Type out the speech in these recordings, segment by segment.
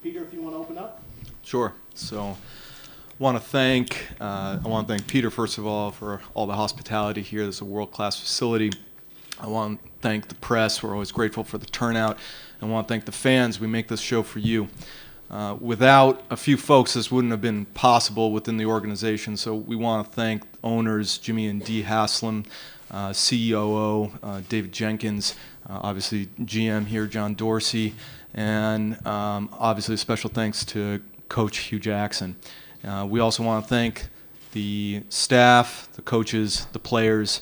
Peter, if you want to open up. Sure. So I want to thank Peter, first of all, for all the hospitality here. This is a world-class facility. I want to thank the press. We're always grateful for the turnout. And I want to thank the fans. We make this show for you. Without a few folks, this wouldn't have been possible within the organization. So we want to thank owners Jimmy and Dee Haslam, COO David Jenkins, obviously GM here, John Dorsey, and obviously a special thanks to Coach Hugh Jackson. We also want to thank the staff, the coaches, the players.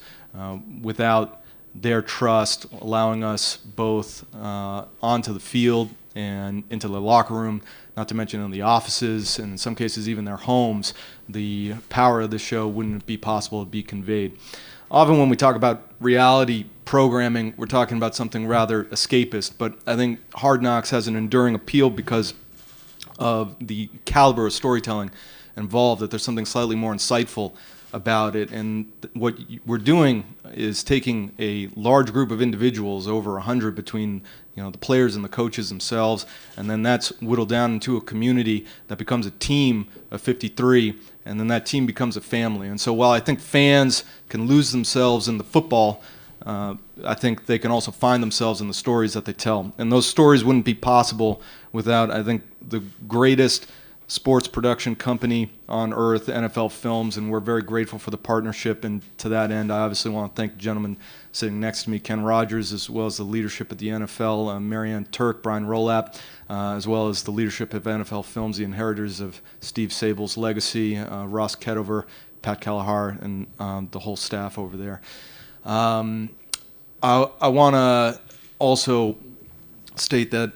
Without their trust, allowing us both onto the field and into the locker room, not to mention in the offices, and in some cases even their homes, the power of the show wouldn't be possible to be conveyed. Often when we talk about reality programming, we're talking about something rather escapist, but I think Hard Knocks has an enduring appeal because of the caliber of storytelling involved, that there's something slightly more insightful about it. And what we're doing is taking a large group of individuals, over 100 between the players and the coaches themselves, and then that's whittled down into a community that becomes a team of 53, and then that team becomes a family. And so while I think fans can lose themselves in the football, I think they can also find themselves in the stories that they tell. And those stories wouldn't be possible without, I think, the greatest sports production company on earth, NFL Films, and we're very grateful for the partnership. And to that end, I obviously want to thank the gentleman sitting next to me, Ken Rodgers, as well as the leadership at the NFL, Marianne Turk, Brian Rolap, as well as the leadership of NFL Films, the inheritors of Steve Sable's legacy, Ross Ketover, Pat Callahar, and the whole staff over there. I want to also state that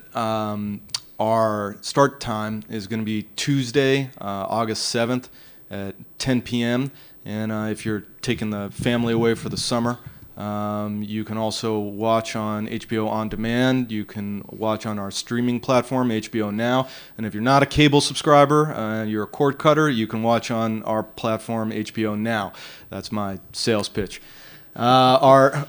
our start time is going to be Tuesday, August 7th at 10 p.m. And if you're taking the family away for the summer, you can also watch on HBO On Demand. You can watch on our streaming platform, HBO Now. And if you're not a cable subscriber, you're a cord cutter, you can watch on our platform, HBO Now. That's my sales pitch. Our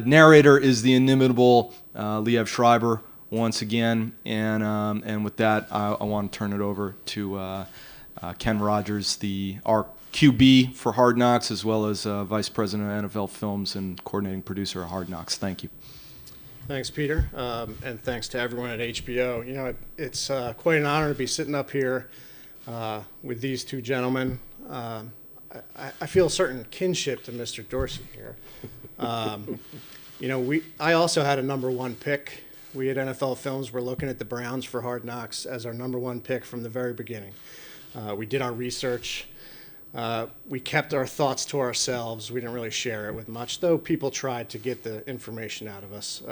narrator is the inimitable Liev Schreiber, once again, and with that, I want to turn it over to Ken Rodgers, our QB for Hard Knocks, as well as Vice President of NFL Films and coordinating producer of Hard Knocks. Thank you. Thanks, Peter, and thanks to everyone at HBO. It's quite an honor to be sitting up here with these two gentlemen. I feel a certain kinship to Mr. Dorsey here. I also had a number one pick. We at NFL Films were looking at the Browns for Hard Knocks as our number one pick from the very beginning. We did our research. We kept our thoughts to ourselves. We didn't really share it with much, though people tried to get the information out of us.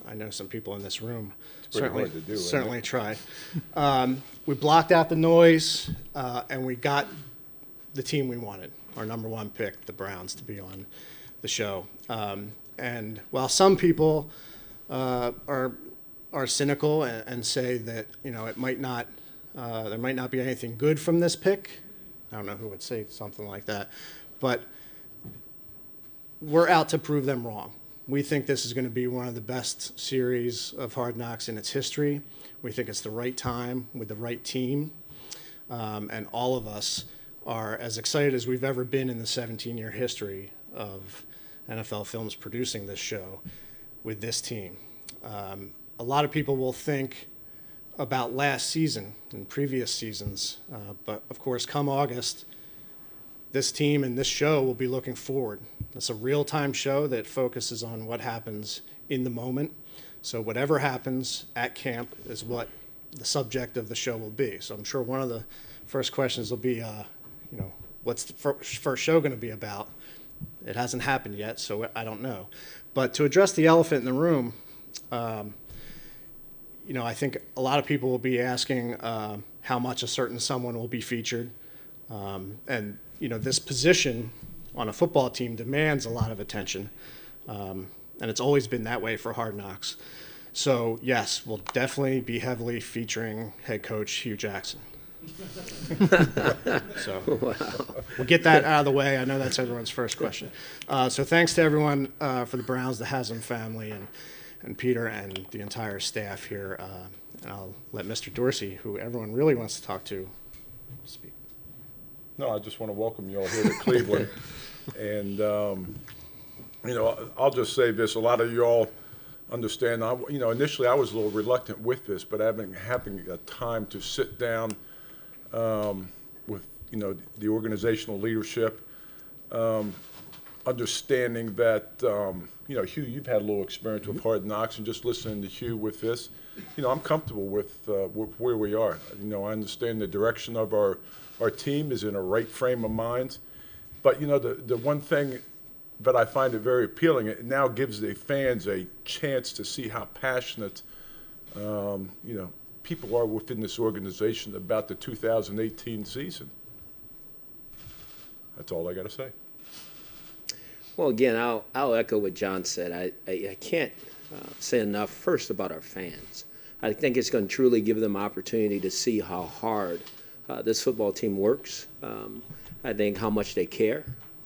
I know some people in this room certainly tried. We blocked out the noise, and we got the team we wanted, our number one pick, the Browns, to be on the show. And while some people are cynical and say that it might not there might not be anything good from this pick. I don't know who would say something like that, but we're out to prove them wrong. We think this is going to be one of the best series of Hard Knocks in its history. We think it's the right time with the right team, and all of us are as excited as we've ever been in the 17-year history of NFL Films producing this show with this team. A lot of people will think about last season and previous seasons, but of course, come August, this team and this show will be looking forward. It's a real-time show that focuses on what happens in the moment. So whatever happens at camp is what the subject of the show will be. So I'm sure one of the first questions will be, what's the first show going to be about? It hasn't happened yet, so I don't know. But to address the elephant in the room, I think a lot of people will be asking how much a certain someone will be featured. And this position on a football team demands a lot of attention. And it's always been that way for Hard Knocks. So, yes, we'll definitely be heavily featuring head coach Hugh Jackson. So we'll get that out of the way. I know that's everyone's first question. So thanks to everyone for the Browns, the Haslam family, and Peter and the entire staff here. And I'll let Mr. Dorsey, who everyone really wants to talk to, speak. No, I just want to welcome you all here to Cleveland. And, I'll just say this. A lot of you all understand, initially I was a little reluctant with this, but having a time to sit down with, the organizational leadership, understanding that, Hugh, you've had a little experience with Hard Knocks, and just listening to Hugh with this, I'm comfortable with where we are. I understand the direction of our team is in a right frame of mind. But, the one thing that I find it very appealing, it now gives the fans a chance to see how passionate, people are within this organization about the 2018 season. That's all I got to say. Well, again, I'll echo what John said. I can't say enough first about our fans. I think it's going to truly give them opportunity to see how hard this football team works. I think how much they care,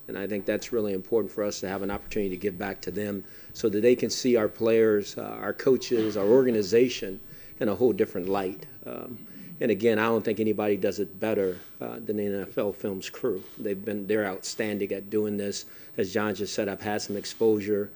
and I think that's really important for us to have an opportunity to give back to them so that they can see our players, our coaches, our organization in a whole different light. And again, I don't think anybody does it better than the NFL Films crew. They're outstanding at doing this. As John just said, I've had some exposure.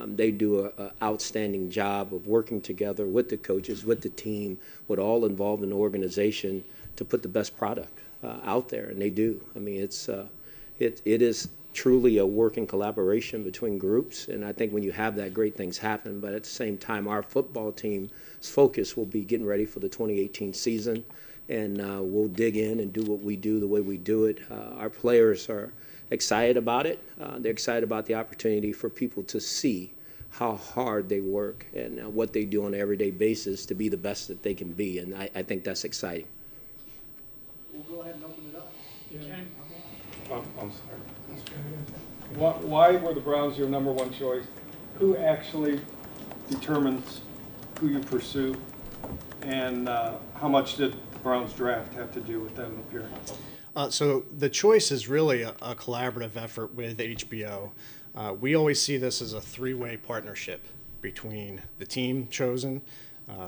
They do an outstanding job of working together with the coaches, with the team, with all involved in the organization to put the best product out there, and they do. I mean, it is truly a working collaboration between groups, and I think when you have that, great things happen. But at the same time, our football team's focus will be getting ready for the 2018 season, and we'll dig in and do what we do the way we do it. Our players are excited about it. They're excited about the opportunity for people to see how hard they work and what they do on an everyday basis to be the best that they can be, and I think that's exciting. We'll go ahead and open it up. Ken? I'm sorry. Why were the Browns your number one choice? Who actually determines who you pursue? And how much did the Browns draft have to do with them appearing? So the choice is really a collaborative effort with HBO. We always see this as a three-way partnership between the team chosen,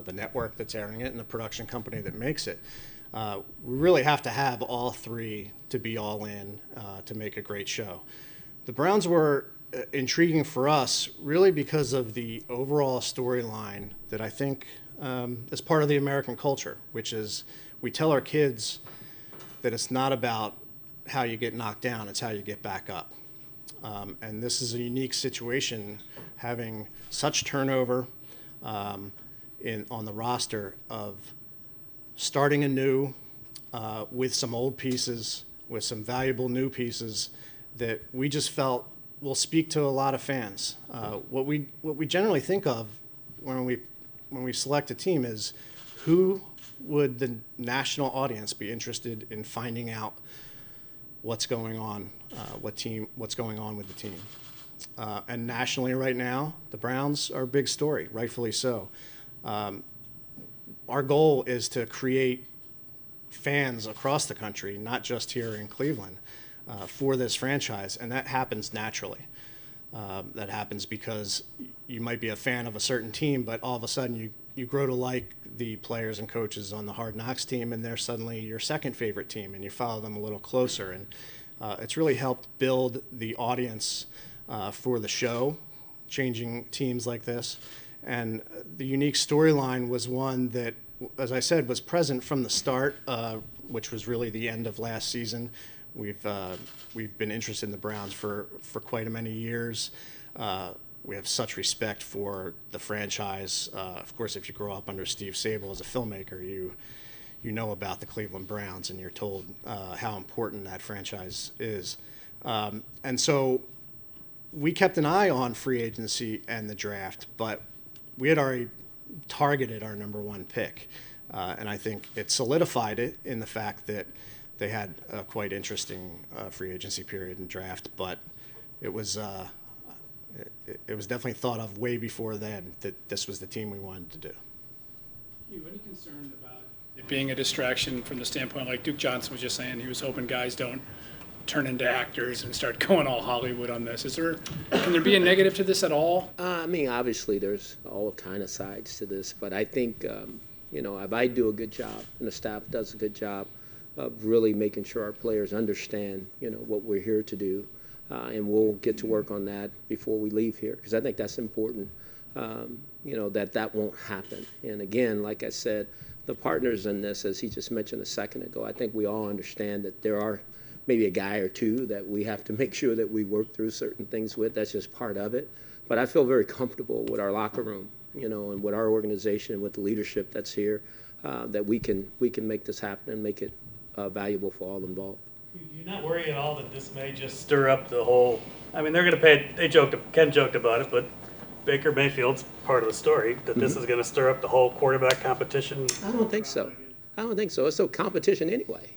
the network that's airing it, and the production company that makes it. We really have to have all three to be all in to make a great show. The Browns were intriguing for us really because of the overall storyline that I think is part of the American culture, which is we tell our kids that it's not about how you get knocked down, it's how you get back up. And this is a unique situation, having such turnover on the roster of starting anew with some old pieces, with some valuable new pieces that we just felt will speak to a lot of fans. What we generally think of when we select a team is who would the national audience be interested in finding out what's going on, what's going on with the team. And nationally right now, the Browns are a big story, rightfully so. Our goal is to create fans across the country, not just here in Cleveland, for this franchise, and that happens naturally. That happens because you might be a fan of a certain team, but all of a sudden you grow to like the players and coaches on the Hard Knocks team, and they're suddenly your second favorite team, and you follow them a little closer. And it's really helped build the audience for the show, changing teams like this. And the unique storyline was one that, as I said, was present from the start, which was really the end of last season. We've been interested in the Browns for quite a many years. We have such respect for the franchise. Of course, if you grow up under Steve Sabol as a filmmaker, you know about the Cleveland Browns, and you're told how important that franchise is. And so we kept an eye on free agency and the draft, but we had already targeted our number one pick. And I think it solidified it in the fact that they had a quite interesting free agency period and draft, but it was definitely thought of way before then that this was the team we wanted to do. You any concerned about it being a distraction from the standpoint, like Duke Johnson was just saying, he was hoping guys don't turn into actors and start going all Hollywood on this. Can there be a negative to this at all? I mean, obviously, there's all kind of sides to this, but I think, if I do a good job and the staff does a good job of really making sure our players understand, what we're here to do, and we'll get to work on that before we leave here, because I think that's important, that won't happen. And again, like I said, the partners in this, as he just mentioned a second ago, I think we all understand that there are maybe a guy or two that we have to make sure that we work through certain things with. That's just part of it. But I feel very comfortable with our locker room, and with our organization, with the leadership that's here, that we can make this happen and make it valuable for all involved. Do you not worry at all that this may just stir up the whole? I mean, they're going to pay. Ken joked about it, but Baker Mayfield's part of the story that this is going to stir up the whole quarterback competition. I don't think so. It's no competition anyway.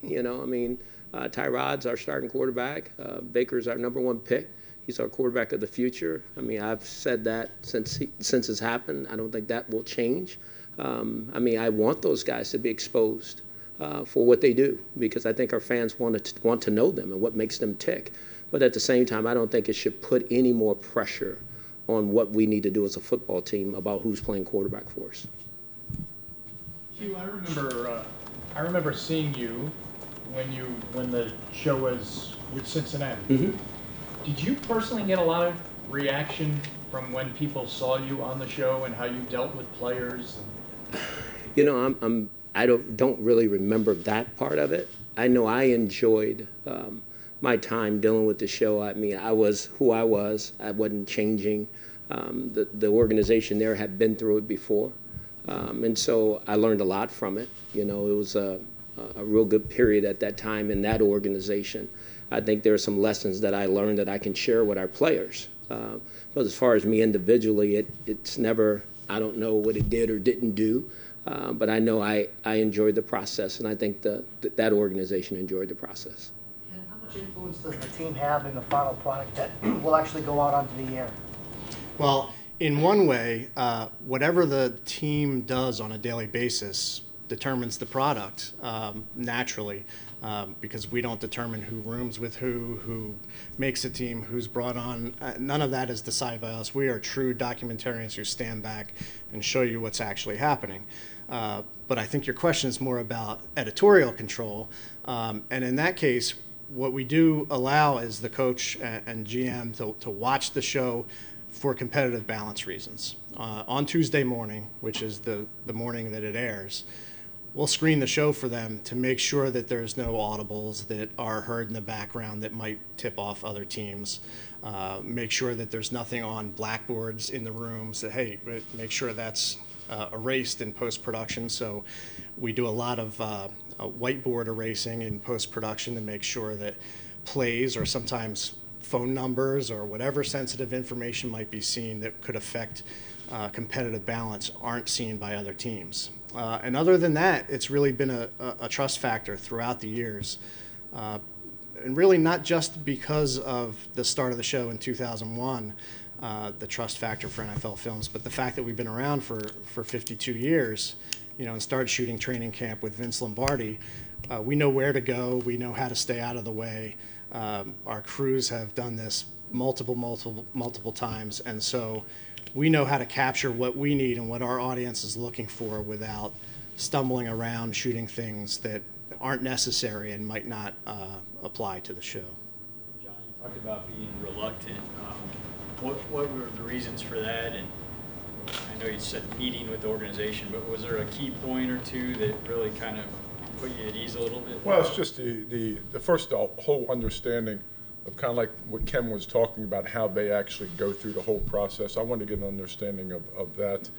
Tyrod's our starting quarterback. Baker's our number one pick. He's our quarterback of the future. I mean, I've said that since it's happened. I don't think that will change. I want those guys to be exposed for what they do, because I think our fans want to know them and what makes them tick. But at the same time, I don't think it should put any more pressure on what we need to do as a football team about who's playing quarterback for us. Hugh, I remember seeing you when the show was with Cincinnati. Mm-hmm. Did you personally get a lot of reaction from when people saw you on the show and how you dealt with players? I don't really remember that part of it. I know I enjoyed my time dealing with the show. I mean, I was who I was. I wasn't changing. The organization there had been through it before, and so I learned a lot from it. It was a real good period at that time in that organization. I think there are some lessons that I learned that I can share with our players. But as far as me individually, it's never, I don't know what it did or didn't do, but I know I enjoyed the process, and I think that organization enjoyed the process. And how much influence does the team have in the final product that will actually go out onto the air? Well, in one way, whatever the team does on a daily basis determines the product naturally, because we don't determine who rooms with who makes a team, who's brought on. None of that is decided by us. We are true documentarians who stand back and show you what's actually happening. But I think your question is more about editorial control. And in that case, what we do allow is the coach and GM to watch the show for competitive balance reasons. On Tuesday morning, which is the morning that it airs, we'll screen the show for them to make sure that there's no audibles that are heard in the background that might tip off other teams. Make sure that there's nothing on blackboards in the rooms that, hey, make sure that's erased in post-production. So we do a lot of whiteboard erasing in post-production to make sure that plays or sometimes phone numbers or whatever sensitive information might be seen that could affect competitive balance aren't seen by other teams. And other than that, it's really been a trust factor throughout the years. And really not just because of the start of the show in 2001, the trust factor for NFL Films, but the fact that we've been around for 52 years, and started shooting training camp with Vince Lombardi. We know where to go. We know how to stay out of the way. Our crews have done this multiple times, and so we know how to capture what we need and what our audience is looking for without stumbling around shooting things that aren't necessary and might not apply to the show. John, you talked about being reluctant. What were the reasons for that? And I know you said meeting with the organization, but was there a key point or two that really kind of put you at ease a little bit? Well, it's just the whole understanding of kind of like what Ken was talking about, how they actually go through the whole process. I wanted to get an understanding of that.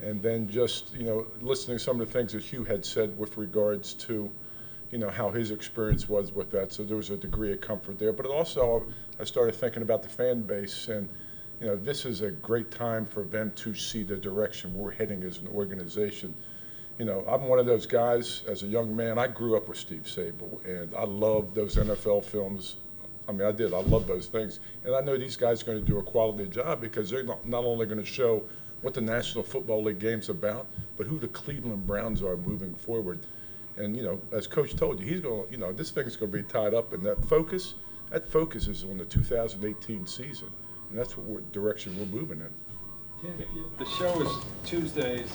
And then just, listening to some of the things that Hugh had said with regards to, how his experience was with that. So there was a degree of comfort there. But also, I started thinking about the fan base, and, this is a great time for them to see the direction we're heading as an organization. I'm one of those guys, as a young man, I grew up with Steve Sable, and I loved those NFL films. I mean, I did. I love those things. And I know these guys are going to do a quality job, because they're not only going to show what the National Football League game's about, but who the Cleveland Browns are moving forward. And, as Coach told you, he's going to, this thing's going to be tied up, and that focus is on the 2018 season. And that's what direction we're moving in. The show is Tuesdays.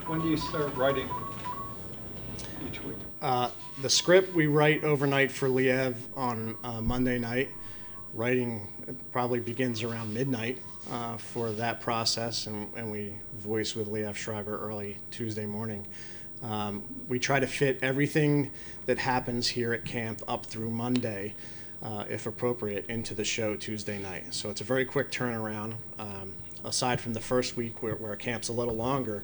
When do you start writing each week? The script we write overnight for Liev on Monday night. Writing probably begins around midnight for that process, and we voice with Liev Schreiber early Tuesday morning. We try to fit everything that happens here at camp up through Monday, if appropriate, into the show Tuesday night. So it's a very quick turnaround. Aside from the first week where camp's a little longer,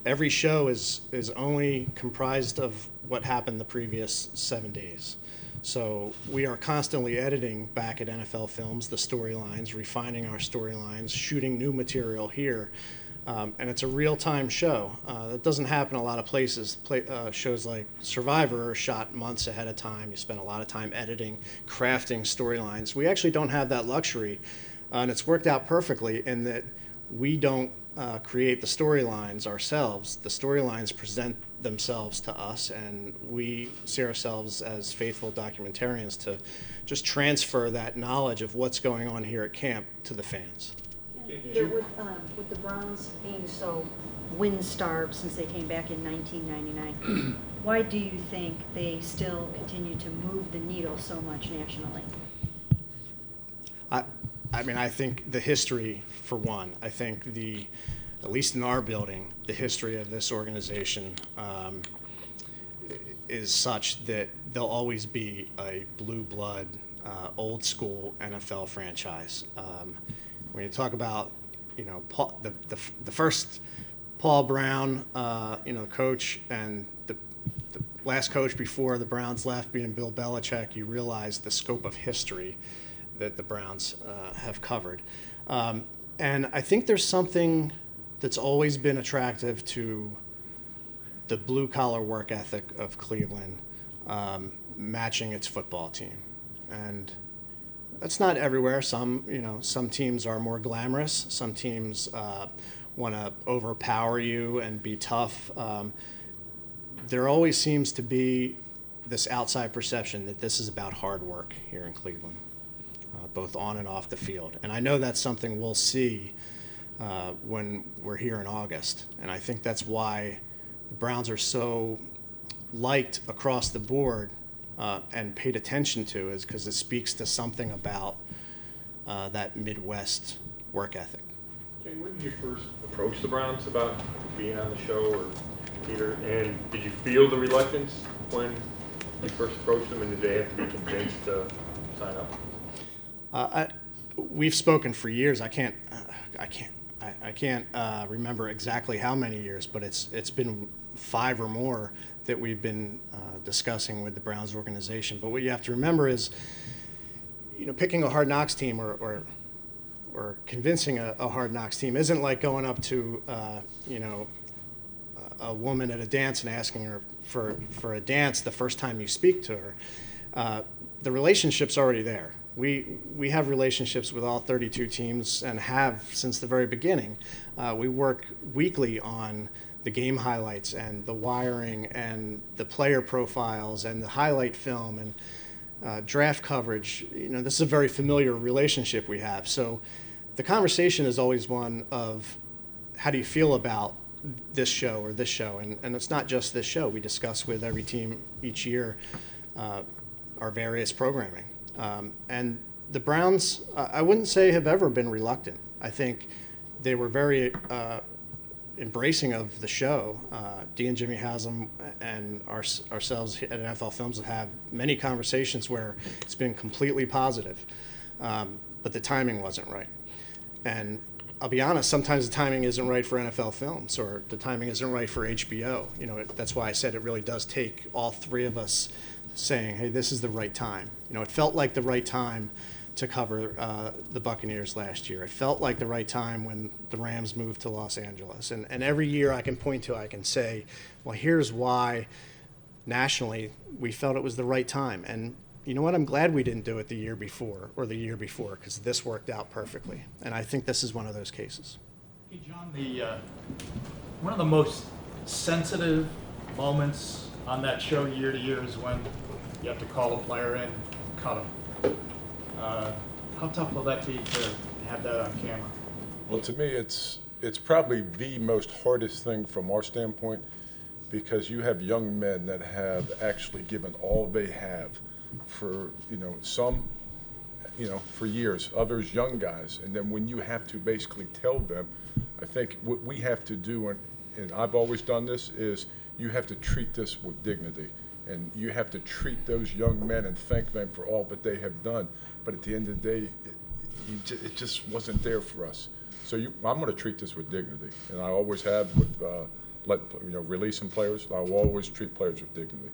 every show is only comprised of what happened the previous 7 days. So we are constantly editing back at NFL Films the storylines, refining our storylines, shooting new material here. And it's a real-time show. It doesn't happen a lot of places. Shows like Survivor are shot months ahead of time. You spend a lot of time editing, crafting storylines. We actually don't have that luxury, and it's worked out perfectly in that we don't create the storylines ourselves. The storylines present themselves to us, and we see ourselves as faithful documentarians to just transfer that knowledge of what's going on here at camp to the fans. Peter, with the Browns being so win-starved since they came back in 1999, why do you think they still continue to move the needle so much nationally? I think the history, for one. I think at least in our building, the history of this organization is such that they'll always be a blue blood, old school NFL franchise. When you talk about, the first Paul Brown, coach, and the last coach before the Browns left being Bill Belichick, you realize the scope of history that the Browns have covered. And I think there's something that's always been attractive to the blue-collar work ethic of Cleveland, matching its football team. And that's not everywhere. Some teams are more glamorous. Some teams want to overpower you and be tough. There always seems to be this outside perception that this is about hard work here in Cleveland, both on and off the field. And I know that's something we'll see when we're here in August. And I think that's why the Browns are so liked across the board and paid attention to, is because it speaks to something about that Midwest work ethic. Okay, when did you first approach the Browns about being on the show, or Peter? And did you feel the reluctance when you first approached them, and did they have to be convinced to sign up? We've spoken for years. I can't remember exactly how many years, but it's been 5 or more that we've been discussing with the Browns organization. But what you have to remember is, picking a Hard Knocks team or convincing a Hard Knocks team isn't like going up to a woman at a dance and asking her for a dance the first time you speak to her. The relationship's already there. We have relationships with all 32 teams and have since the very beginning. We work weekly on the game highlights and the wiring and the player profiles and the highlight film and draft coverage. This is a very familiar relationship we have. So the conversation is always one of, how do you feel about this show or this show? And it's not just this show. We discuss with every team each year our various programming. And the Browns, I wouldn't say have ever been reluctant. I think they were very embracing of the show. Dee and Jimmy Haslam and ourselves at NFL Films have had many conversations where it's been completely positive, but the timing wasn't right. And I'll be honest, sometimes the timing isn't right for NFL Films, or the timing isn't right for HBO. That's why I said it really does take all 3 of us saying, hey, this is the right time. It felt like the right time to cover the Buccaneers last year. It felt like the right time when the Rams moved to Los Angeles. And every year I can say, well, here's why nationally we felt it was the right time. And you know what? I'm glad we didn't do it the year before, because this worked out perfectly. And I think this is one of those cases. Hey, John, one of the most sensitive moments on that show year to year is when you have to call a player in, cut him. How tough will that be to have that on camera? Well, to me, it's probably the most hardest thing from our standpoint, because you have young men that have actually given all they have for, some, for years, others young guys. And then when you have to basically tell them, I think what we have to do, and I've always done this, is you have to treat this with dignity. And you have to treat those young men and thank them for all that they have done. But at the end of the day, it just wasn't there for us. So I'm going to treat this with dignity, and I always have with releasing players. I will always treat players with dignity.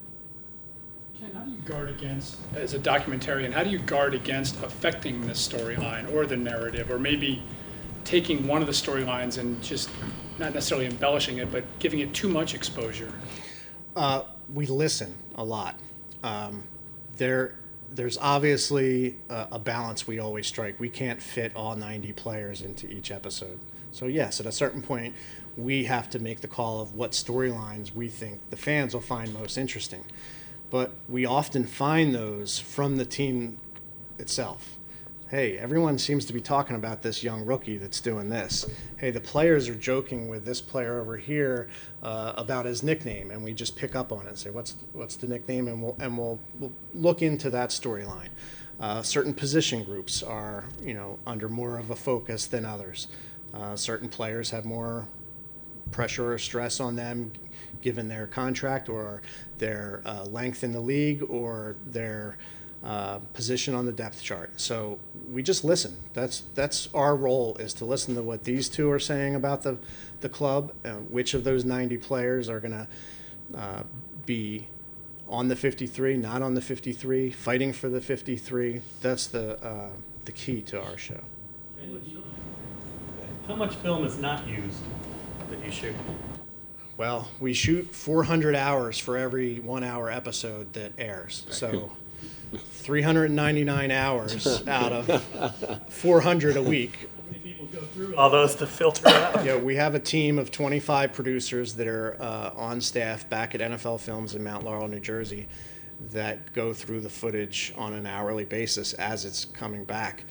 Ken, how do you guard against, as a documentarian, how do you guard against affecting this storyline or the narrative, or maybe taking one of the storylines and just not necessarily embellishing it, but giving it too much exposure? We listen a lot. There's obviously a balance we always strike. We can't fit all 90 players into each episode. So yes, at a certain point, we have to make the call of what storylines we think the fans will find most interesting. But we often find those from the team itself. Hey, everyone seems to be talking about this young rookie that's doing this. Hey, the players are joking with this player over here about his nickname, and we just pick up on it and say, what's the nickname, and we'll look into that storyline. Certain position groups are under more of a focus than others. Certain players have more pressure or stress on them given their contract or their length in the league or their position on the depth chart. So we just listen. That's our role, is to listen to what these two are saying about the club, which of those 90 players are going to be on the 53, not on the 53, fighting for the 53. That's the key to our show. How much film is not used that you shoot? Well, we shoot 400 hours for every 1 hour episode that airs. So 399 hours out of 400 a week. How many people go through all those to filter it out? Yeah, we have a team of 25 producers that are on staff back at NFL Films in Mount Laurel, New Jersey, that go through the footage on an hourly basis as it's coming back.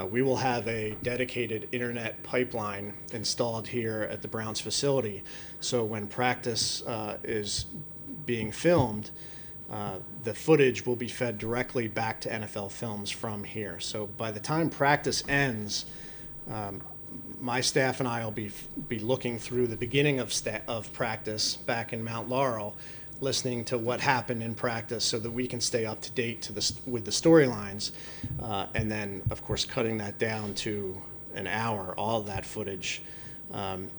We will have a dedicated internet pipeline installed here at the Browns facility. So when practice is being filmed, the footage will be fed directly back to NFL Films from here. So by the time practice ends, my staff and I will be looking through the beginning of practice back in Mount Laurel, listening to what happened in practice so that we can stay up to date with the storylines, and then, of course, cutting that down to an hour. All of that footage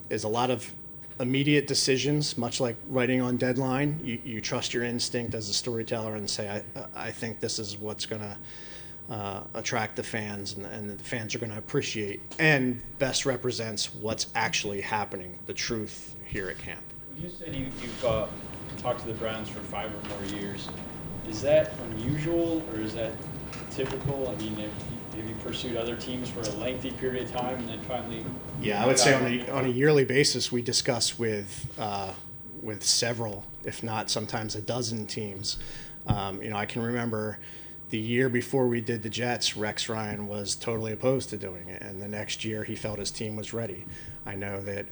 is a lot of immediate decisions, much like writing on deadline. You trust your instinct as a storyteller and say, I think this is what's going to attract the fans, and the fans are going to appreciate and best represents what's actually happening, the truth here at camp. You said you've talked to the Browns for 5 or more years. Is that unusual, or is that typical? I mean, have you pursued other teams for a lengthy period of time and then finally? Yeah, I would say on a yearly basis, we discuss with several, if not sometimes a dozen teams. I can remember the year before we did the Jets, Rex Ryan was totally opposed to doing it, and the next year he felt his team was ready. I know that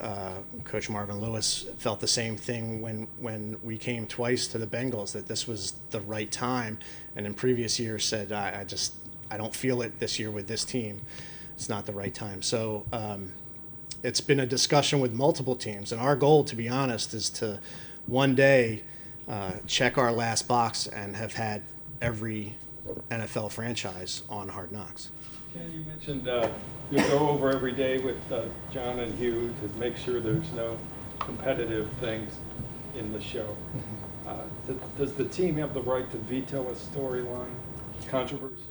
Coach Marvin Lewis felt the same thing when we came twice to the Bengals, that this was the right time, and in previous years said, I don't feel it this year with this team. It's not the right time. So it's been a discussion with multiple teams, and our goal, to be honest, is to one day check our last box and have had every NFL franchise on Hard Knocks. Ken, you mentioned you'll go over every day with John and Hugh to make sure there's no competitive things in the show. Does the team have the right to veto a storyline, controversy?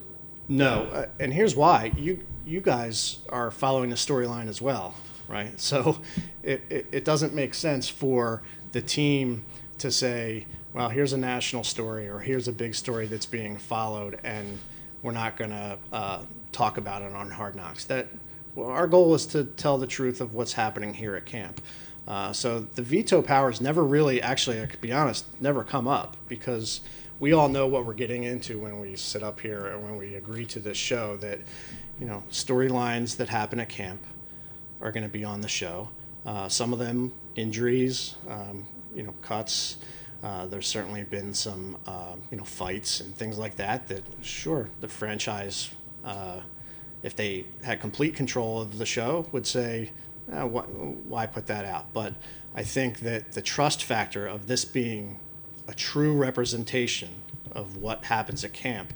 No, and here's why. You guys are following the storyline as well, right? So it doesn't make sense for the team to say, well, here's a national story or here's a big story that's being followed, and we're not going to talk about it on Hard Knocks. Our goal is to tell the truth of what's happening here at camp. So the veto powers never really, actually, I could be honest, never come up, because we all know what we're getting into when we sit up here and when we agree to this show, that, storylines that happen at camp are going to be on the show. Some of them injuries, cuts. There's certainly been some, fights and things like that. That sure, the franchise, if they had complete control of the show, would say, why put that out? But I think that the trust factor of this being a true representation of what happens at camp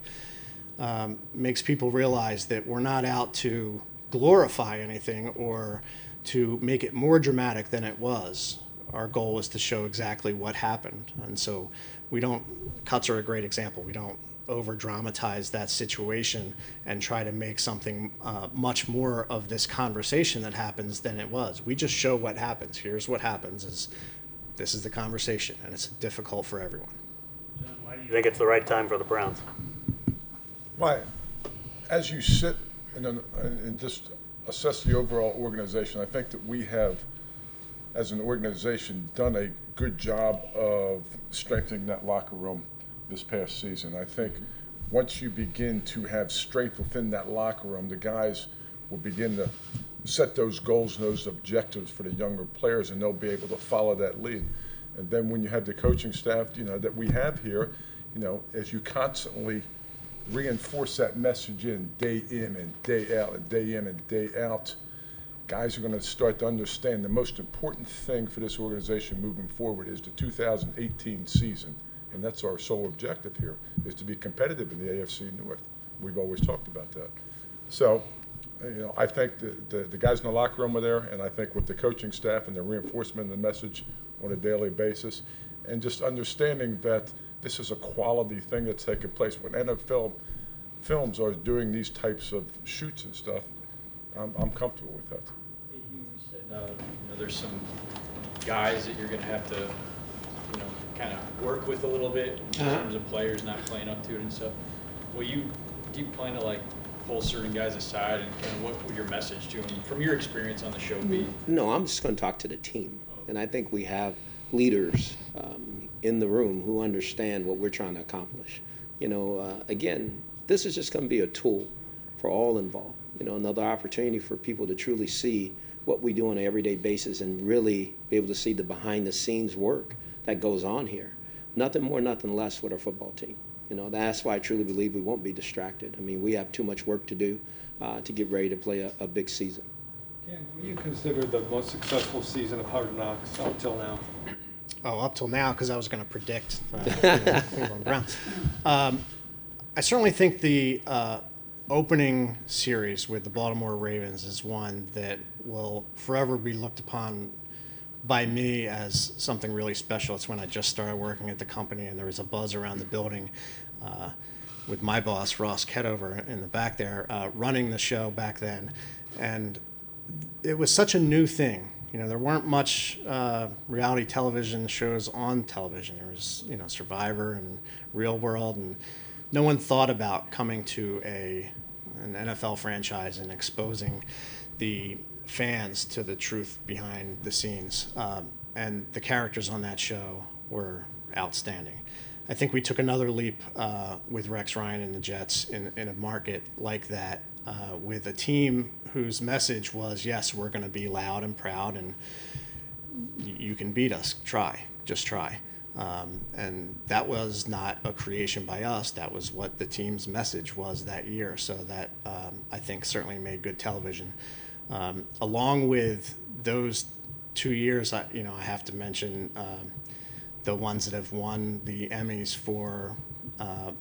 makes people realize that we're not out to glorify anything or to make it more dramatic than it was. Our goal was to show exactly what happened. And so cuts are a great example. We don't over dramatize that situation and try to make something much more of this conversation that happens than it was. We just show what happens. Here's what happens this is the conversation, and it's difficult for everyone. John, why do you think it's the right time for the Browns? Why, as you sit and just assess the overall organization, I think that we have, as an organization, done a good job of strengthening that locker room this past season. I think once you begin to have strength within that locker room, the guys will begin to set those goals and those objectives for the younger players, and they'll be able to follow that lead. And then when you have the coaching staff, that we have here, as you constantly reinforce that message in and day out and day in and day out, guys are going to start to understand the most important thing for this organization moving forward is the 2018 season. And that's our sole objective here, is to be competitive in the AFC North. We've always talked about that. So, I think the guys in the locker room are there, and I think with the coaching staff and the reinforcement of the message on a daily basis, and just understanding that this is a quality thing that's taking place. When NFL films are doing these types of shoots and stuff, I'm comfortable with that. You said there's some guys that you're going to have to kind of work with a little bit in terms of players not playing up to it and stuff. Do you plan to pull certain guys aside, and kind of what would your message to them from your experience on the show be? No, I'm just going to talk to the team, and I think we have leaders in the room who understand what we're trying to accomplish. Again, this is just going to be a tool for all involved. Another opportunity for people to truly see what we do on an everyday basis and really be able to see the behind-the-scenes work that goes on here. Nothing more, nothing less with our football team. That's why I truly believe we won't be distracted. I mean, we have too much work to do to get ready to play a big season. Ken, what do you consider the most successful season of Hard Knocks up till now? Oh, up till now, because I was going to predict Cleveland Browns. I certainly think the opening series with the Baltimore Ravens is one that will forever be looked upon by me as something really special. It's when I just started working at the company, and there was a buzz around the building with my boss, Ross Ketover, in the back there, running the show back then. And it was such a new thing. There weren't much reality television shows on television. There was, Survivor and Real World, and no one thought about coming to an NFL franchise and exposing the fans to the truth behind the scenes. And the characters on that show were outstanding. I think we took another leap with Rex Ryan and the Jets in a market like that, with a team whose message was, yes, we're going to be loud and proud, and you can beat us. Just try. And that was not a creation by us. That was what the team's message was that year. So that, I think, certainly made good television. Along with those 2 years, I have to mention the ones that have won the Emmys for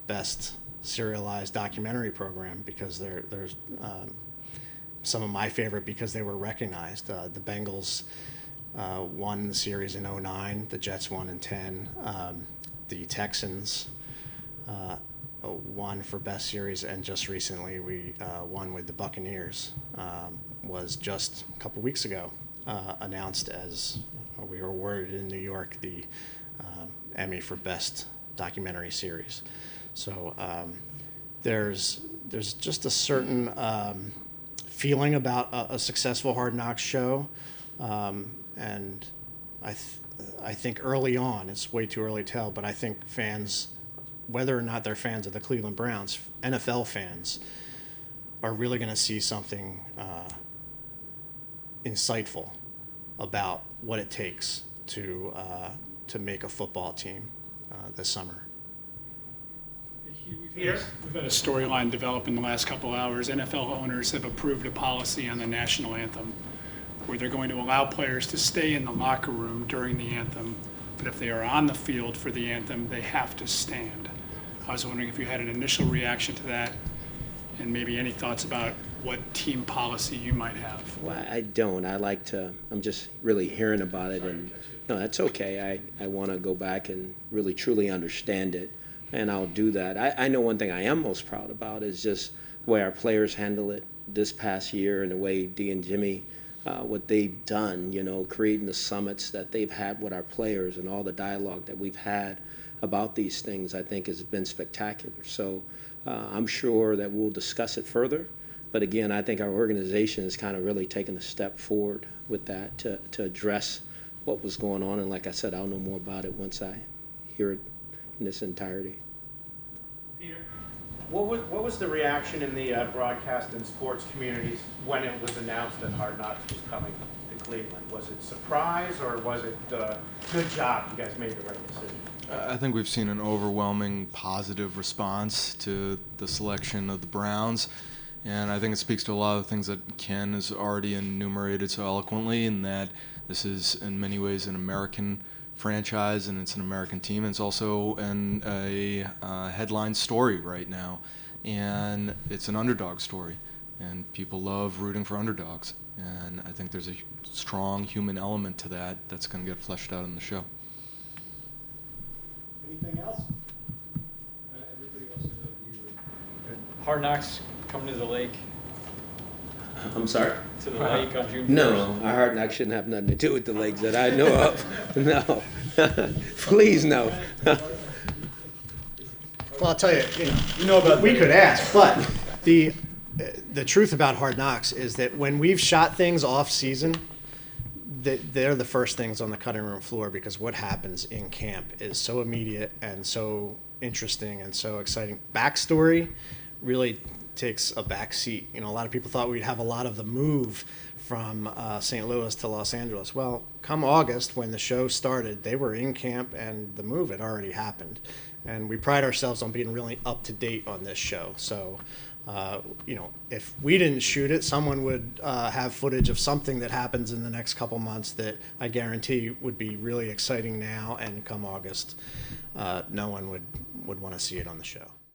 Best Serialized Documentary Program, because there's some of my favorite because they were recognized. The Bengals won the series in 2009, the Jets won in 2010, the Texans won for Best Series, and just recently we won with the Buccaneers. Was just a couple weeks ago announced as we were awarded in New York the Emmy for Best Documentary Series. So there's just a certain feeling about a successful Hard Knocks show, and I think early on, it's way too early to tell, but I think fans, whether or not they're fans of the Cleveland Browns, NFL fans are really going to see something insightful about what it takes to make a football team this summer. We've had a storyline develop in the last couple hours. NFL owners have approved a policy on the national anthem where they're going to allow players to stay in the locker room during the anthem, but if they are on the field for the anthem, they have to stand. I was wondering if you had an initial reaction to that and maybe any thoughts about what team policy you might have. Well, I don't. I'm just really hearing about it, and no, that's okay. I want to go back and really truly understand it, and I'll do that. I know one thing I am most proud about is just the way our players handle it this past year and the way Dee and Jimmy, what they've done, creating the summits that they've had with our players and all the dialogue that we've had about these things, I think has been spectacular. So I'm sure that we'll discuss it further. But again, I think our organization has kind of really taken a step forward with that to address what was going on. And like I said, I'll know more about it once I hear it in its entirety. Peter, what was the reaction in the broadcast and sports communities when it was announced that Hard Knocks was coming to Cleveland? Was it surprise, or was it good job, you guys made the right decision? I think we've seen an overwhelming positive response to the selection of the Browns. And I think it speaks to a lot of the things that Ken has already enumerated so eloquently, in that this is in many ways an American franchise and it's an American team. And it's also a headline story right now. And it's an underdog story. And people love rooting for underdogs. And I think there's a strong human element to that that's going to get fleshed out in the show. Anything else? Everybody else knows Hard Knocks coming to the lake. I'm sorry? To the lake on June 1st. No, our Hard Knocks shouldn't have nothing to do with the lakes that I know of. No. Please, no. Well, I'll tell you, we could ask, but the truth about Hard Knocks is that when we've shot things off season, they're the first things on the cutting room floor, because what happens in camp is so immediate and so interesting and so exciting. Backstory really takes a back seat. A lot of people thought we'd have a lot of the move from St. Louis to Los Angeles. Well, come August, when the show started, they were in camp and the move had already happened. And we pride ourselves on being really up to date on this show. So, if we didn't shoot it, someone would have footage of something that happens in the next couple months that I guarantee would be really exciting now, and come August, no one would want to see it on the show.